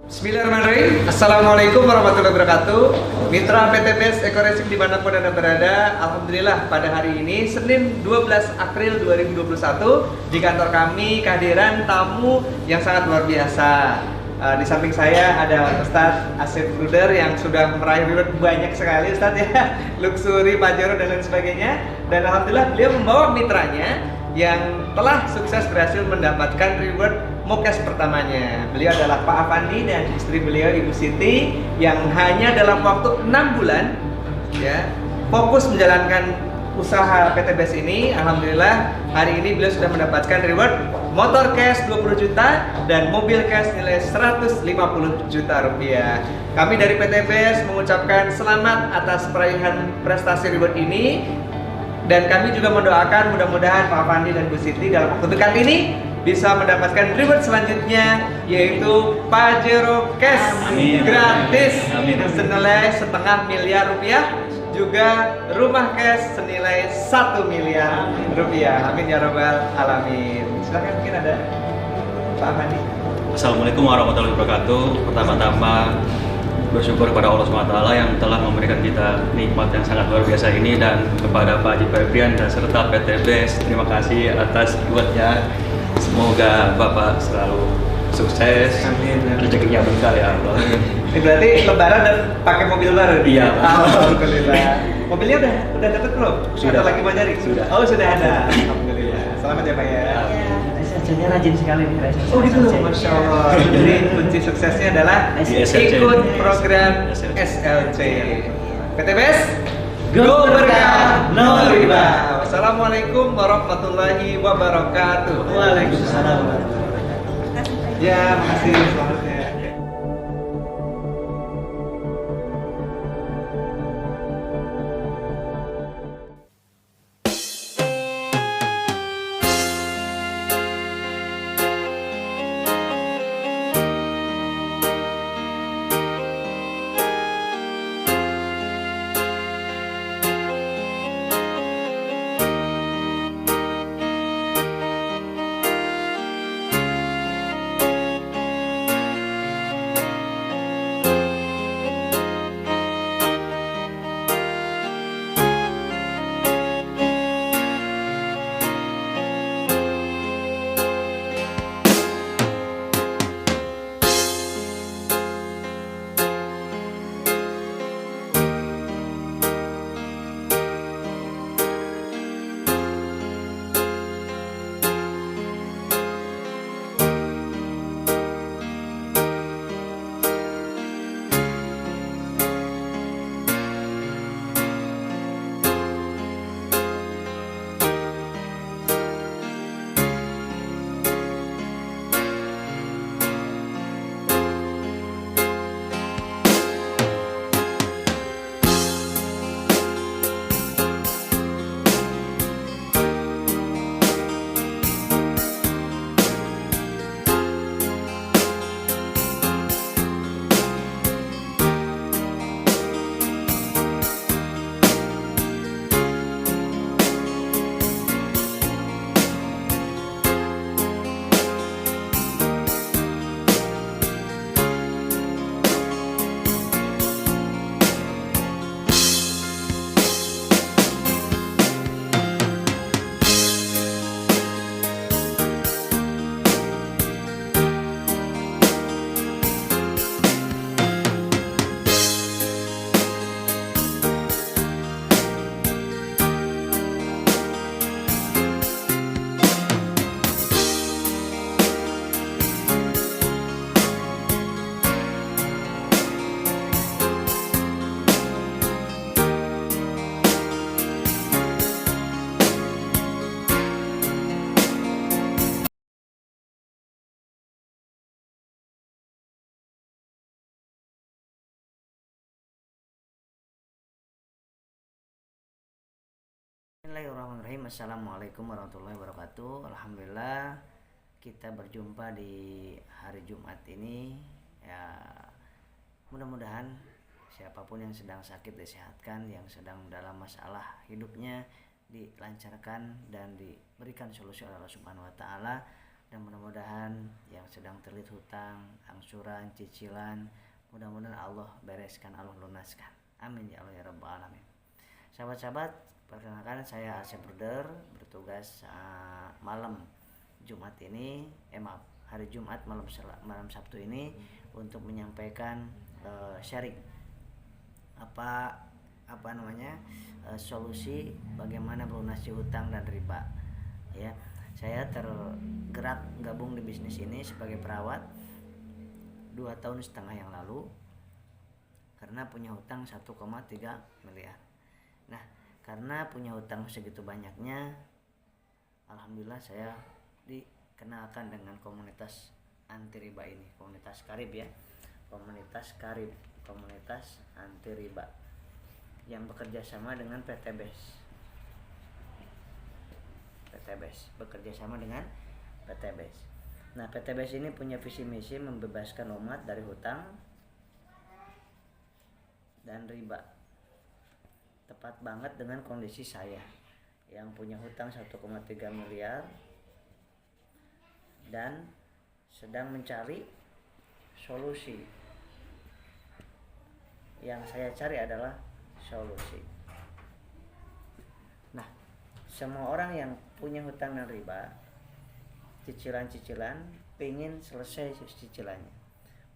Bismillahirrahmanirrahim. Assalamualaikum warahmatullahi wabarakatuh. Mitra PTBS Eko Racing dimanapun Anda berada, alhamdulillah pada hari ini Senin 12 April 2021 di kantor kami kehadiran tamu yang sangat luar biasa. Di samping saya ada Ustadz Asif Ruder yang sudah meraih reward banyak sekali Ustadz ya, luxury, pajero dan lain sebagainya. Dan alhamdulillah beliau membawa mitranya yang telah sukses berhasil mendapatkan reward Mokes pertamanya. Beliau adalah Pak Afandi dan istri beliau Ibu Siti yang hanya dalam waktu 6 bulan ya fokus menjalankan usaha PTBS ini. Alhamdulillah hari ini beliau sudah mendapatkan reward motor cash 20 juta dan mobil cash nilai 150 juta rupiah. Kami dari PTBS mengucapkan selamat atas peraihan prestasi reward ini. Dan kami juga mendoakan mudah-mudahan Pak Afandi dan Bu Siti dalam waktu dekat ini bisa mendapatkan reward selanjutnya, yaitu Pajero Cash gratis senilai setengah miliar rupiah, juga rumah cash senilai 1 miliar rupiah. Amin ya robbal alamin. Silakan, mungkin ada Pak Afandi. Assalamualaikum warahmatullahi wabarakatuh. Pertama-tama bersyukur kepada Allah SWT yang telah memberikan kita nikmat yang sangat luar biasa ini, dan kepada Pak Haji Febrian dan serta PTBS terima kasih atas rewardnya. Semoga Bapak selalu sukses, Amin. rezekinya berkah ya Allah. Ini berarti lebaran dan pakai mobil baru? Iya. Alhamdulillah. Mobilnya udah dapat belum? Sudah. Atau lagi mau nyari? Sudah. Oh sudah ada. Alhamdulillah. Selamat ya Pak ya. Sajiannya rajin sekali nih guys. Oh gitu, Masya Allah. Jadi kunci suksesnya adalah Di SLC. ikut program SLC. SLC. PTBS Go Berkah No Riba. Wassalamualaikum warahmatullahi wabarakatuh. Waalaikumsalam. Ya, makasih. Selamat ya. Bismillahirrahmanirrahim. Assalamualaikum warahmatullahi wabarakatuh. Alhamdulillah kita berjumpa di hari Jumat ini ya, mudah-mudahan siapapun yang sedang sakit disehatkan, yang sedang dalam masalah hidupnya dilancarkan dan diberikan solusi oleh Allah Subhanahu wa taala. dan mudah-mudahan yang sedang terlilit hutang, angsuran, cicilan, mudah-mudahan Allah bereskan, Allah lunaskan. Amin ya Allah ya rabbal alamin. Sahabat-sahabat, perkenalkan saya Asep Bruder, bertugas malam Jumat ini, hari Jumat malam Sabtu ini untuk menyampaikan sharing solusi bagaimana melunasi hutang dan riba. Ya, saya tergerak gabung di bisnis ini sebagai perawat 2,5 tahun yang lalu karena punya hutang 1,3 miliar. Nah, karena punya hutang segitu banyaknya, alhamdulillah saya dikenalkan dengan komunitas anti riba ini, komunitas Karib ya. Komunitas Karib, komunitas anti riba yang bekerja sama dengan PT BES. Bekerja sama dengan PT BES. Nah, PT BES ini punya visi misi membebaskan umat dari hutang dan riba. Tepat banget dengan kondisi saya yang punya hutang 1,3 miliar dan sedang mencari solusi. Yang saya cari adalah solusi. Nah, semua orang yang punya hutang dan riba, cicilan-cicilan, pengen selesai cicilannya,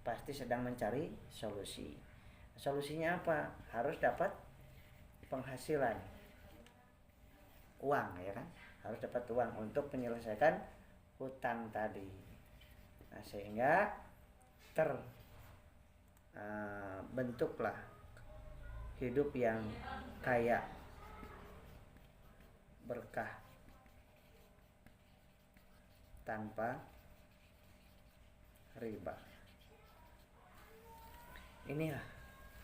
pasti sedang mencari solusi. Solusinya apa? Harus dapat penghasilan, uang ya kan? Harus dapat uang untuk menyelesaikan hutang tadi. Nah, sehingga bentuklah hidup yang kaya, berkah, tanpa riba. Inilah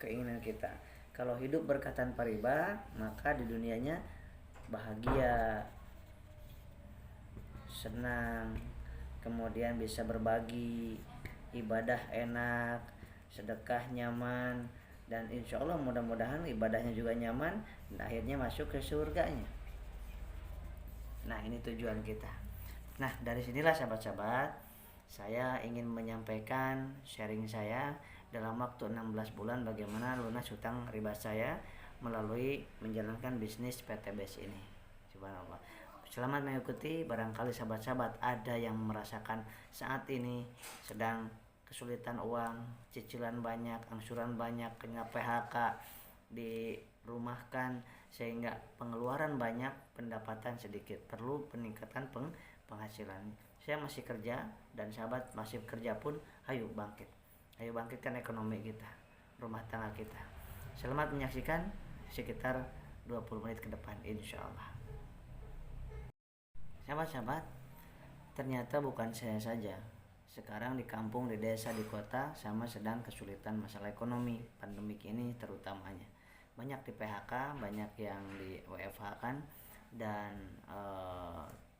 keinginan kita. Kalau hidup berkah tanpa riba, maka di dunianya bahagia, senang, kemudian bisa berbagi, ibadah enak, sedekah nyaman, dan insya Allah mudah-mudahan ibadahnya juga nyaman dan akhirnya masuk ke surganya. Nah, ini tujuan kita. Nah, dari sinilah sahabat-sahabat, saya ingin menyampaikan sharing saya dalam waktu 16 bulan bagaimana lunas hutang riba saya melalui menjalankan bisnis PT BES ini. Subhanallah. Selamat mengikuti. Barangkali sahabat-sahabat ada yang merasakan saat ini sedang kesulitan uang, cicilan banyak, angsuran banyak, kena PHK, dirumahkan, sehingga pengeluaran banyak, pendapatan sedikit, perlu peningkatan penghasilan. Saya masih kerja dan sahabat masih kerja pun, ayo bangkitkan ekonomi kita, rumah tangga kita. Selamat menyaksikan sekitar 20 menit ke depan insya Allah. Sahabat-sahabat, ternyata bukan saya saja. Sekarang di kampung, di desa, di kota sama sedang kesulitan masalah ekonomi pandemik ini terutamanya. Banyak di PHK, banyak yang di WFH kan, dan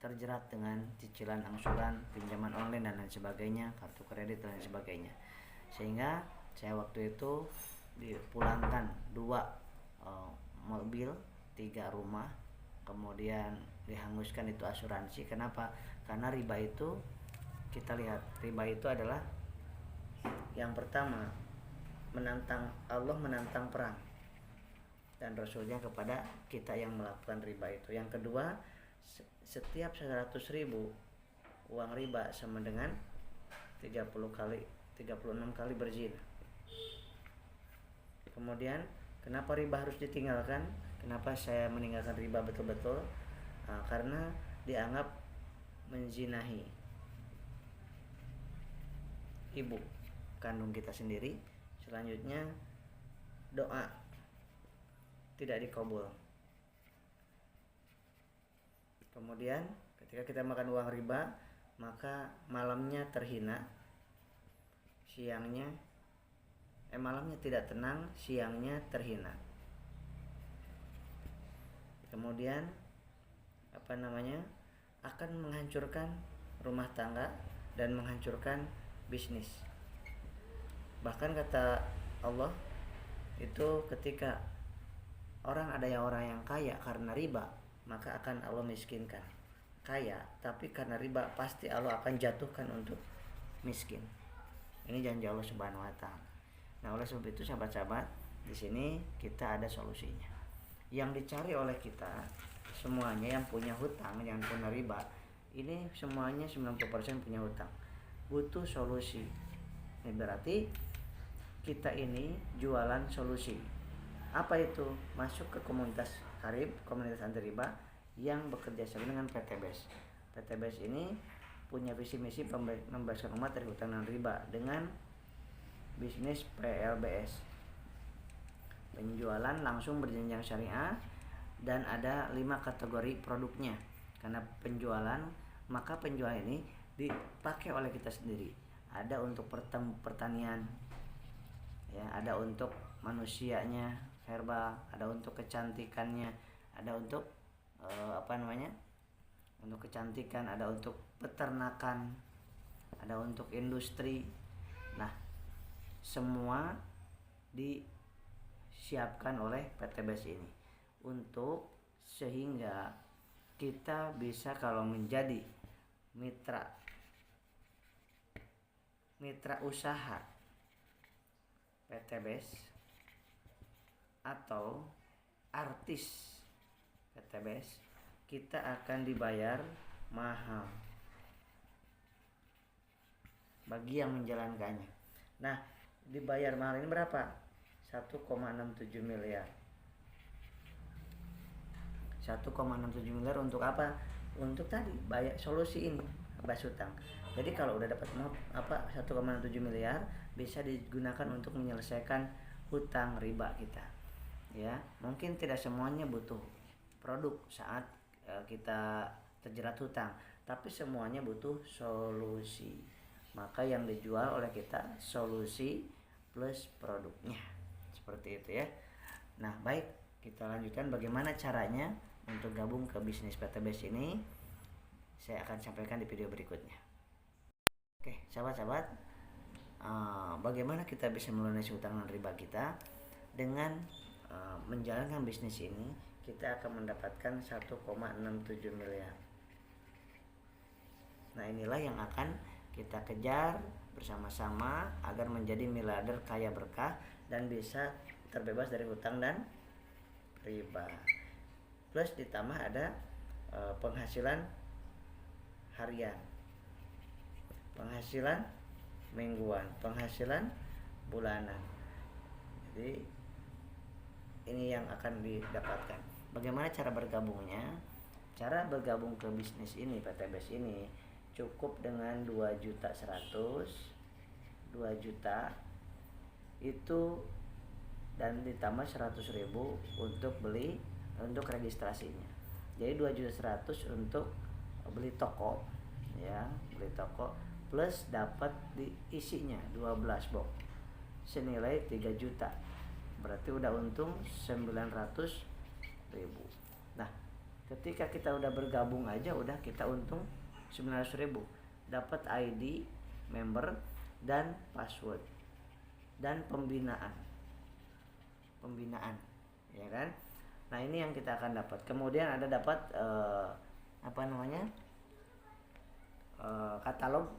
terjerat dengan cicilan angsuran, pinjaman online dan lain sebagainya, kartu kredit dan lain sebagainya. Sehingga saya waktu itu dipulangkan 2 mobil, 3 rumah, kemudian dihanguskan itu asuransi. Kenapa? Karena riba itu, kita lihat, riba itu adalah yang pertama menantang Allah, menantang perang dan Rasulnya kepada kita yang melakukan riba itu. Yang kedua, setiap 100.000 uang riba sama dengan 36 kali berzina. Kemudian kenapa riba harus ditinggalkan? Kenapa saya meninggalkan riba betul-betul? Karena dianggap menzinahi ibu kandung kita sendiri. Selanjutnya doa tidak dikabul. Kemudian ketika kita makan uang riba, maka malamnya terhina, malamnya tidak tenang, siangnya terhina. Kemudian akan menghancurkan rumah tangga dan menghancurkan bisnis. Bahkan kata Allah itu, ketika ada orang yang kaya karena riba, maka akan Allah miskinkan. kaya, tapi karena riba pasti Allah akan jatuhkan untuk miskin. Ini janji Allah Subhanahu wa taala. Nah, oleh sebab itu sahabat-sahabat, di sini kita ada solusinya. Yang dicari oleh kita semuanya yang punya hutang, yang punya riba, ini semuanya 90% punya hutang. Butuh solusi. Ini berarti kita ini jualan solusi. Apa itu? Masuk ke komunitas Karib, komunitas anti riba yang bekerja sama dengan PTBS. PTBS ini punya visi misi membebaskan umat dari hutang dan riba dengan bisnis PLBS. Penjualan langsung berjenjang syariah dan ada 5 kategori produknya. Karena penjualan, maka penjualan ini dipakai oleh kita sendiri. Ada untuk pertanian, ya, ada untuk manusianya, herbal, ada untuk kecantikannya, ada untuk untuk kecantikan, ada untuk peternakan, ada untuk industri. Nah, semua disiapkan oleh PTBS ini untuk sehingga kita bisa kalau menjadi mitra usaha PTBS atau artis PTBS, kita akan dibayar mahal bagi yang menjalankannya. Nah, dibayar mahal ini berapa? 1,67 miliar. 1,67 miliar untuk apa? Untuk tadi bayar solusi ini, bebas hutang. Jadi kalau udah dapat 1,67 miliar bisa digunakan untuk menyelesaikan hutang riba kita. Ya, mungkin tidak semuanya butuh produk saat kita terjerat hutang, tapi semuanya butuh solusi. Maka yang dijual oleh kita solusi plus produknya. Seperti itu ya. Nah, baik, kita lanjutkan bagaimana caranya untuk gabung ke bisnis PTBS ini. Saya akan sampaikan di video berikutnya. Oke, sahabat-sahabat, bagaimana kita bisa melunasi hutang dan riba kita dengan menjalankan bisnis ini? Kita akan mendapatkan 1,67 miliar. Nah, inilah yang akan kita kejar bersama-sama agar menjadi miliarder kaya berkah dan bisa terbebas dari hutang dan riba. Plus ditambah ada penghasilan harian, penghasilan mingguan, penghasilan bulanan. Jadi ini yang akan didapatkan. Bagaimana cara bergabungnya? Cara bergabung ke bisnis ini, PTBS ini, cukup dengan 2.100.000 itu, dan ditambah 100.000 untuk registrasinya. Jadi 2.100.000 untuk beli toko, ya, beli toko plus dapat diisinya 12 box senilai 3 juta. Berarti udah untung 900.000. Nah, ketika kita udah bergabung aja udah kita untung 900.000. Dapat ID, member, dan password dan pembinaan, ya kan? Nah, ini yang kita akan dapat. Kemudian ada dapat katalog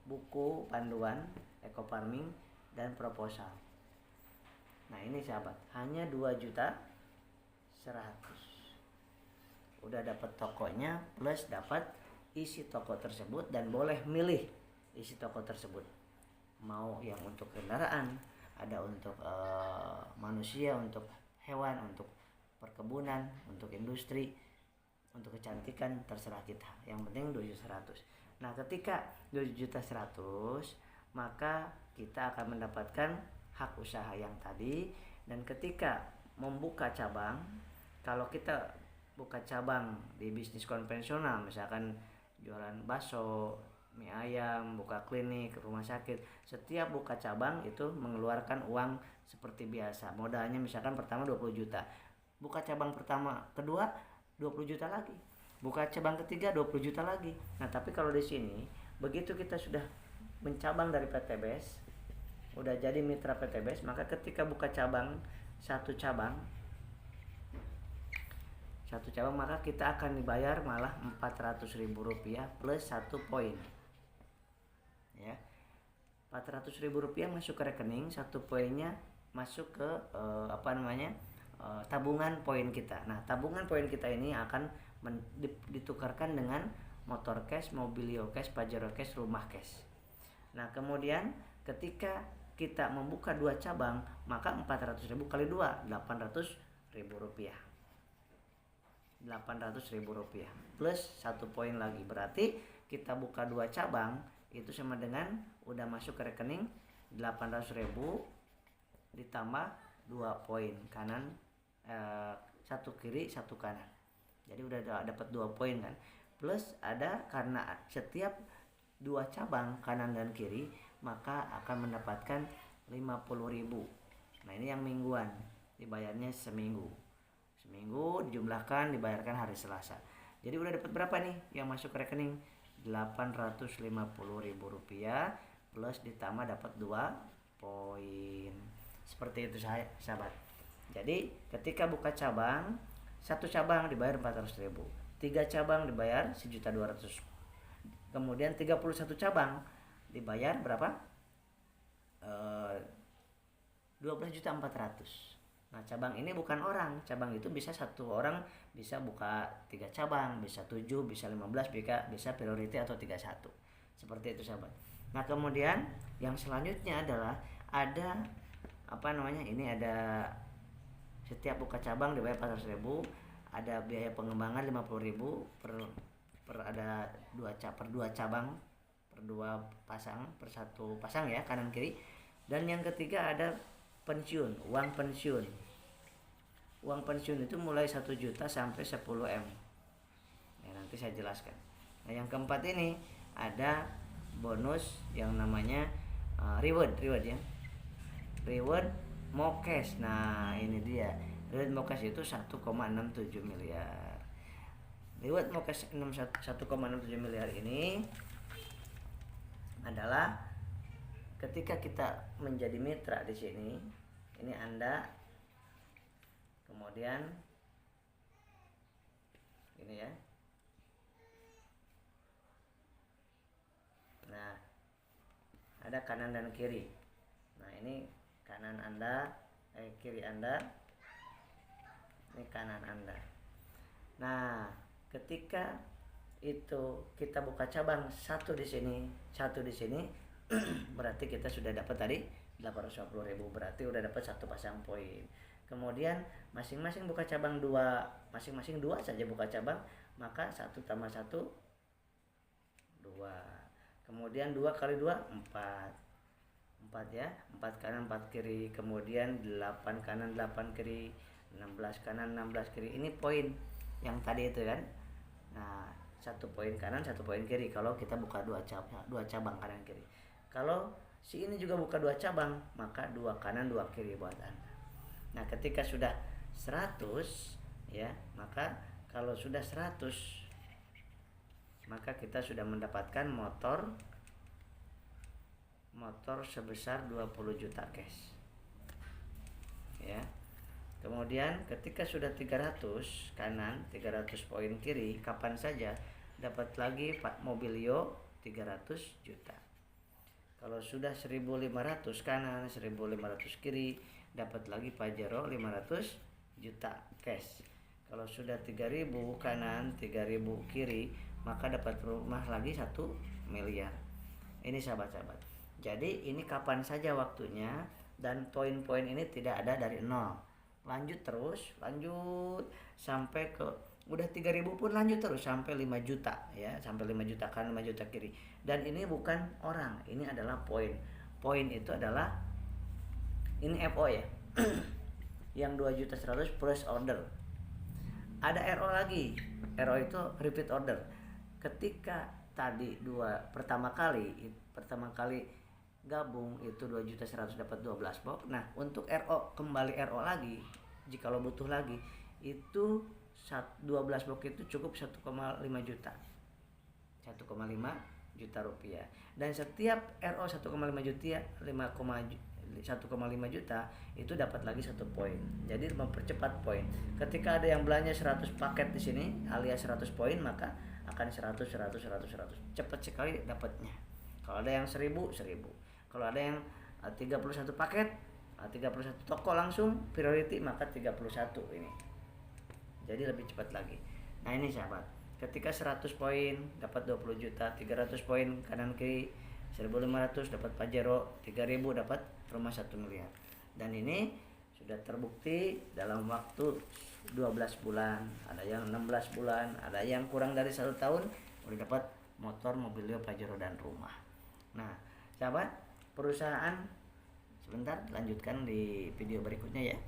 buku panduan eco farming dan proposal. Nah, ini sahabat, hanya 2.100.000. Udah dapat tokonya plus dapat isi toko tersebut dan boleh milih isi toko tersebut. Mau yang untuk kendaraan, ada untuk manusia, untuk hewan, untuk perkebunan, untuk industri, untuk kecantikan, terserah kita. Yang penting 2.100.000. Nah, ketika 2.100.000, maka kita akan mendapatkan hak usaha yang tadi. Dan ketika membuka cabang, kalau kita buka cabang di bisnis konvensional, misalkan jualan bakso, mie ayam, buka klinik, rumah sakit, setiap buka cabang itu mengeluarkan uang seperti biasa. Modalnya misalkan pertama 20 juta. Buka cabang pertama, kedua 20 juta lagi. Buka cabang ketiga 20 juta lagi. Nah, tapi kalau di sini begitu kita sudah mencabang dari PTBS, udah jadi mitra PTBS, maka ketika buka cabang, satu cabang satu cabang, maka kita akan dibayar malah Rp400.000 plus 1 poin. Ya. Rp400.000 masuk ke rekening, 1 poinnya masuk ke tabungan poin kita. Nah, tabungan poin kita ini akan ditukarkan dengan motor cash, mobilio cash, pajero cash, rumah cash. Nah, kemudian ketika kita membuka 2 cabang, maka 400.000 kali 2, Rp800.000. Rp800.000 plus 1 poin lagi. Berarti kita buka 2 cabang itu sama dengan udah masuk ke rekening 800.000 ditambah 2 poin kanan, 1 kiri 1 kanan. Jadi udah dapat 2 poin kan. Plus ada karena setiap 2 cabang kanan dan kiri maka akan mendapatkan 50.000. Nah, ini yang mingguan, dibayarnya seminggu dijumlahkan, dibayarkan hari Selasa. Jadi udah dapat berapa nih yang masuk ke rekening? Rp850.000 plus ditambah dapat 2 poin. Seperti itu sahabat. Jadi ketika buka cabang, 1 cabang dibayar 400.000, 3 cabang dibayar 1.200.000, kemudian 31 cabang dibayar berapa? 12.400.000. Nah, cabang ini bukan orang, cabang itu bisa 1 orang bisa buka 3 cabang, bisa 7, bisa 15, bisa priority atau 31. Seperti itu sahabat. Nah, kemudian yang selanjutnya adalah ada ini ada setiap buka cabang dibayar 400.000, ada biaya pengembangan 50.000 per ada 2 cabang, per 2 pasang, per 1 pasang ya, kanan kiri. Dan yang ketiga ada pensiun, uang pensiun. Uang pensiun itu mulai 1 juta sampai 10 M. Ya, nanti saya jelaskan. Nah, yang keempat ini ada bonus yang namanya reward ya. Reward Mokes. Nah, ini dia. Reward Mokes itu 1,67 miliar. Reward Mokes 1,67 miliar ini adalah ketika kita menjadi mitra di sini. Ini Anda, kemudian ini ya. Nah, ada kanan dan kiri. Nah, ini kanan Anda, kiri Anda, ini kanan Anda. Nah, ketika itu kita buka cabang 1 di sini, 1 di sini, berarti kita sudah dapat tadi 850.000, berarti udah dapat 1 pasang poin. Kemudian masing-masing buka cabang 2, masing-masing 2 saja buka cabang, maka 1 tambah 1 2. Kemudian 2 kali 2 4 ya, 4 kanan 4 kiri, kemudian 8 kanan 8 kiri, 16 kanan 16 kiri. Ini poin yang tadi itu kan. Nah, 1 poin kanan 1 poin kiri kalau kita buka 2 cabang kanan kiri. Kalau si ini juga buka 2 cabang, maka 2 kanan 2 kiri buat Anda. Nah, ketika sudah 100 ya, maka kalau sudah 100 maka kita sudah mendapatkan motor sebesar 20 juta cash. Ya. Kemudian ketika sudah 300 kanan, 300 poin kiri, kapan saja dapat lagi mobilio 300 juta. Kalau sudah 1.500 kanan, 1.500 kiri, dapat lagi Pajero 500 juta cash. Kalau sudah 3.000 kanan, 3.000 kiri, maka dapat rumah lagi 1 miliar. Ini sahabat-sahabat. Jadi ini kapan saja waktunya, dan poin-poin ini tidak ada dari nol. Lanjut terus, lanjut sampai ke udah 3.000 pun lanjut terus sampai 5 juta ya, sampai 5 juta kanan 5 juta kiri. Dan ini bukan orang, ini adalah poin. Poin itu adalah ini FO ya. Yang 2.100.000 plus order. Ada RO lagi. RO itu repeat order. Ketika tadi pertama kali gabung itu 2.100.000 dapat 12 box. Nah, untuk RO kembali RO lagi, jika lo butuh lagi, itu 12 box itu cukup 1,5 juta. 1,5 juta rupiah. Dan setiap RO 1,5 juta, 1,5 1,5 juta itu dapat lagi 1 poin. Jadi mempercepat poin. Ketika ada yang belanja 100 paket di sini alias 100 poin, maka akan 100. Cepat sekali dapatnya. Kalau ada yang 1000. Kalau ada yang 31 paket, 31 toko langsung priority, maka 31 ini. Jadi lebih cepat lagi. Nah, ini sahabat. Ketika 100 poin dapat 20 juta, 300 poin kanan kiri 1.500 dapat Pajero, 3.000 dapat rumah 1 miliar. Dan ini sudah terbukti dalam waktu 12 bulan, ada yang 16 bulan, ada yang kurang dari 1 tahun udah dapat motor, mobilio, Pajero dan rumah. Nah, sahabat, perusahaan sebentar lanjutkan di video berikutnya ya.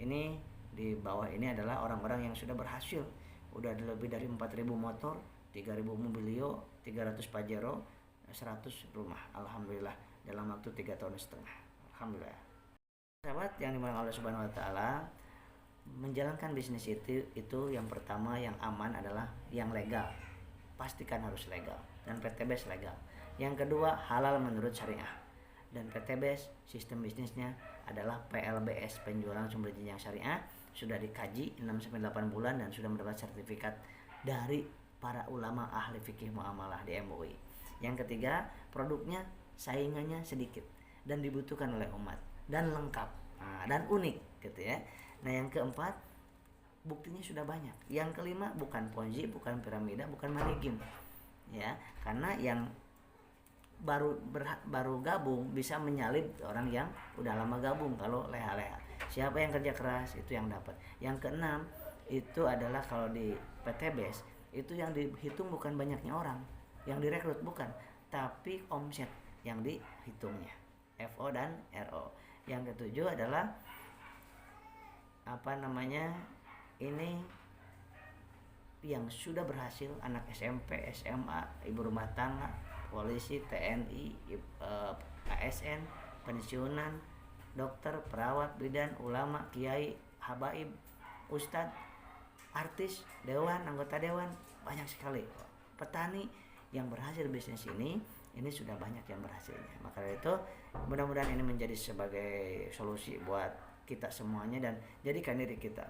Ini di bawah ini adalah orang-orang yang sudah berhasil. Udah ada lebih dari 4.000 motor, 3.000 mobilio, 300 Pajero, 100 rumah. Alhamdulillah dalam waktu 3,5 tahun. Alhamdulillah. Sahabat yang dimana Allah Subhanahu wa taala, menjalankan bisnis itu yang pertama yang aman adalah yang legal. Pastikan harus legal dan PTBS legal. Yang kedua halal menurut syariah. Dan PTBS sistem bisnisnya adalah PLBS, penjualan sumber jenjang syariah, sudah dikaji 6-8 bulan dan sudah mendapat sertifikat dari para ulama ahli fikih muamalah di MUI. Yang ketiga, produknya saingannya sedikit dan dibutuhkan oleh umat dan lengkap, dan unik gitu ya. Nah, yang keempat, buktinya sudah banyak. Yang kelima, bukan ponzi, bukan piramida, bukan money game. Ya, karena yang baru gabung bisa menyalip orang yang udah lama gabung kalau leha-leha. Siapa yang kerja keras itu yang dapat. Yang keenam, itu adalah kalau di PTBS itu yang dihitung bukan banyaknya orang yang direkrut, bukan, tapi omset yang dihitungnya, FO dan RO. Yang ketujuh adalah ini yang sudah berhasil, anak SMP, SMA, ibu rumah tangga, polisi, TNI, ASN, pensiunan, dokter, perawat, bidan, ulama, kiai, habaib, ustadz, artis, dewan, anggota dewan, banyak sekali. Petani yang berhasil bisnis ini sudah banyak yang berhasilnya. Maka dari itu mudah-mudahan ini menjadi sebagai solusi buat kita semuanya, dan jadikan diri kita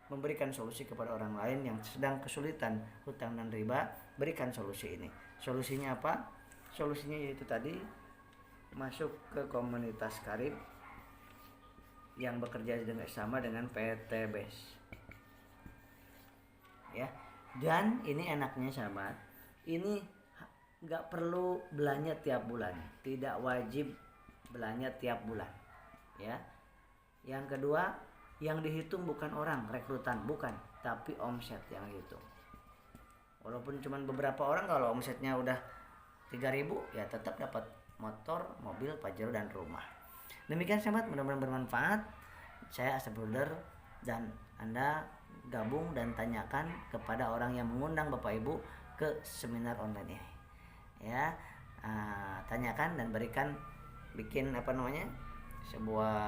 memberikan solusi kepada orang lain yang sedang kesulitan hutang dan riba. Berikan solusi ini. Solusinya apa? Solusinya yaitu tadi, masuk ke komunitas karib yang bekerja sama dengan PTBS ya. Dan ini enaknya sahabat, ini nggak perlu belanja tiap bulan, tidak wajib belanja tiap bulan ya. Yang kedua, yang dihitung bukan orang rekrutan, bukan, tapi omset yang dihitung. Walaupun cuma beberapa orang, kalau omsetnya udah 3.000 ya tetap dapat motor, mobil, Pajero dan rumah. Demikian sahabat, mudah-mudahan bermanfaat. Saya Asep Bruder, dan Anda gabung dan tanyakan kepada orang yang mengundang Bapak Ibu ke seminar online ini ya. Tanyakan dan bikin sebuah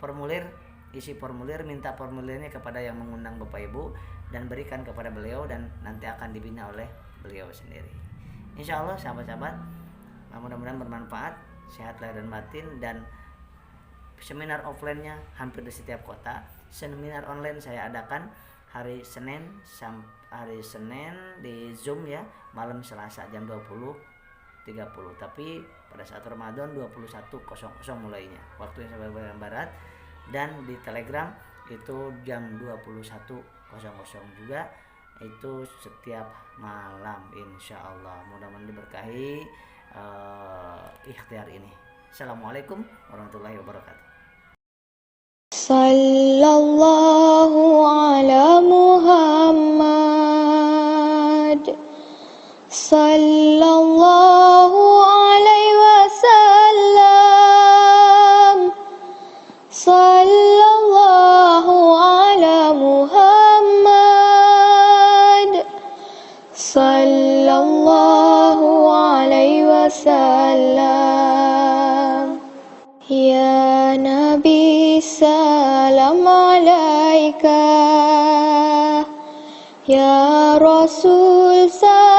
formulir, isi formulir, minta formulirnya kepada yang mengundang Bapak Ibu dan berikan kepada beliau, dan nanti akan dibina oleh beliau sendiri. Insya Allah sahabat-sahabat, mudah-mudahan bermanfaat, sehat lahir dan batin. Dan seminar offline-nya hampir di setiap kota. Seminar online saya adakan hari Senin di Zoom ya, malam Selasa jam 20.30. Tapi pada saat Ramadan 21.00 mulainya, waktu Indonesia Barat. Dan di Telegram itu jam 21.00 juga, itu setiap malam insya Allah. Mudah-mudahan diberkahi ikhtiar ini. Assalamualaikum warahmatullahi wabarakatuh. Sallallahu ala Muhammad, sallallahu alaihi wasallam, sallallahu ala Muhammad, sallallahu alaihi wasallam. Ya Nabi salam alaika, ya Rasul salam